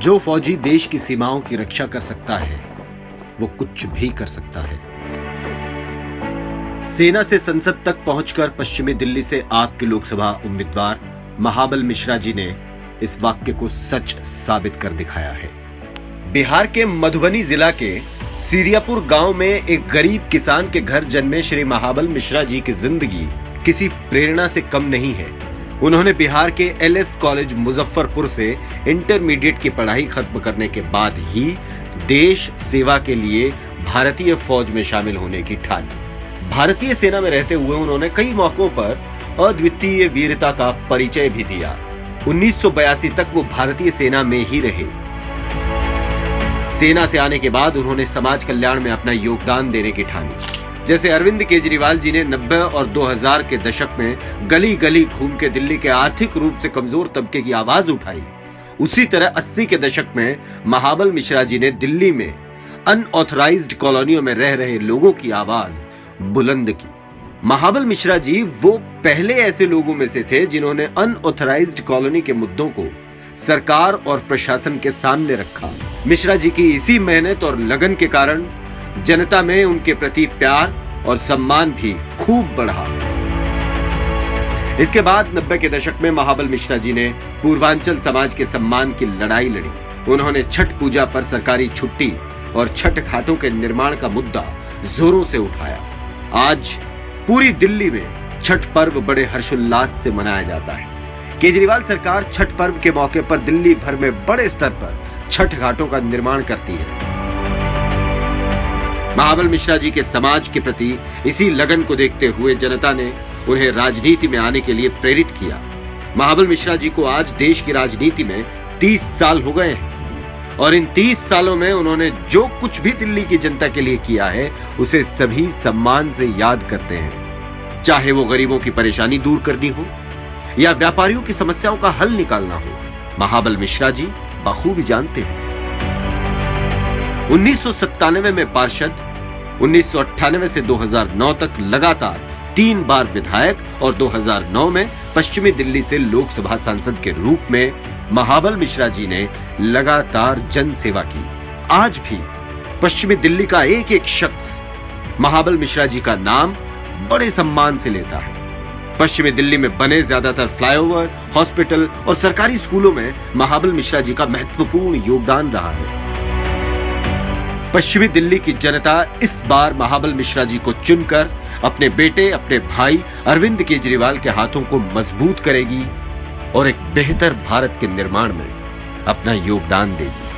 जो फौजी देश की सीमाओं की रक्षा कर सकता है वो कुछ भी कर सकता है। सेना से संसद तक पहुंचकर पश्चिमी दिल्ली से आपके लोकसभा उम्मीदवार महाबल मिश्रा जी ने इस वाक्य को सच साबित कर दिखाया है। बिहार के मधुबनी जिला के सीरियापुर गांव में एक गरीब किसान के घर जन्मे श्री महाबल मिश्रा जी की जिंदगी किसी प्रेरणा से कम नहीं है। उन्होंने बिहार के एलएस कॉलेज मुजफ्फरपुर से इंटरमीडिएट की पढ़ाई खत्म करने के बाद ही देश सेवा के लिए भारतीय फौज में शामिल होने की ठानी। भारतीय सेना में रहते हुए उन्होंने कई मौकों पर अद्वितीय वीरता का परिचय भी दिया। 1982 तक वो भारतीय सेना में ही रहे। सेना से आने के बाद उन्होंने समाज कल्याण में अपना योगदान देने की ठानी। जैसे अरविंद केजरीवाल जी ने 90 और 2000 के दशक में गली गली घूम के दिल्ली के आर्थिक रूप से कमजोर तबके की आवाज उठाई, उसी तरह 80 के दशक में महाबल मिश्रा जी ने दिल्ली में अनऑथराइज्ड कॉलोनियों में रह रहे लोगों की आवाज बुलंद की। महाबल मिश्रा जी वो पहले ऐसे लोगों में से थे जिन्होंने अनऑथराइज्ड कॉलोनी के मुद्दों को सरकार और प्रशासन के सामने रखा। मिश्रा जी की इसी मेहनत और लगन के कारण जनता में उनके प्रति प्यार और सम्मान भी खूब बढ़ा। इसके बाद 90 के दशक में महाबल मिश्रा जी ने पूर्वांचल समाज के सम्मान की लड़ाई लड़ी। उन्होंने छठ पूजा पर सरकारी छुट्टी और छठ घाटों के निर्माण का मुद्दा जोरों से उठाया। आज पूरी दिल्ली में छठ पर्व बड़े हर्षोल्लास से मनाया जाता है। केजरीवाल सरकार छठ पर्व के मौके पर दिल्ली भर में बड़े स्तर पर छठ घाटों का निर्माण करती है। महाबल मिश्रा जी के समाज के प्रति इसी लगन को देखते हुए जनता ने उन्हें राजनीति में आने के लिए प्रेरित किया। महाबल मिश्रा जी को आज देश की राजनीति में 30 साल हो गए हैं और इन 30 सालों में उन्होंने जो कुछ भी दिल्ली की जनता के लिए किया है उसे सभी सम्मान से याद करते हैं। चाहे वो गरीबों की परेशानी दूर करनी हो या व्यापारियों की समस्याओं का हल निकालना हो, महाबल मिश्रा जी बखूबी जानते हैं। 1997 में पार्षद, 1998 से 2009 तक लगातार 3 बार विधायक और 2009 में पश्चिमी दिल्ली से लोकसभा सांसद के रूप में महाबल मिश्रा जी ने लगातार जन सेवा की। आज भी पश्चिमी दिल्ली का एक एक शख्स महाबल मिश्रा जी का नाम बड़े सम्मान से लेता है। पश्चिमी दिल्ली में बने ज्यादातर फ्लाईओवर, हॉस्पिटल और सरकारी स्कूलों में महाबल मिश्रा जी का महत्वपूर्ण योगदान रहा है। पश्चिमी दिल्ली की जनता इस बार महाबल मिश्रा जी को चुनकर अपने बेटे, अपने भाई अरविंद केजरीवाल के हाथों को मजबूत करेगी और एक बेहतर भारत के निर्माण में अपना योगदान देगी।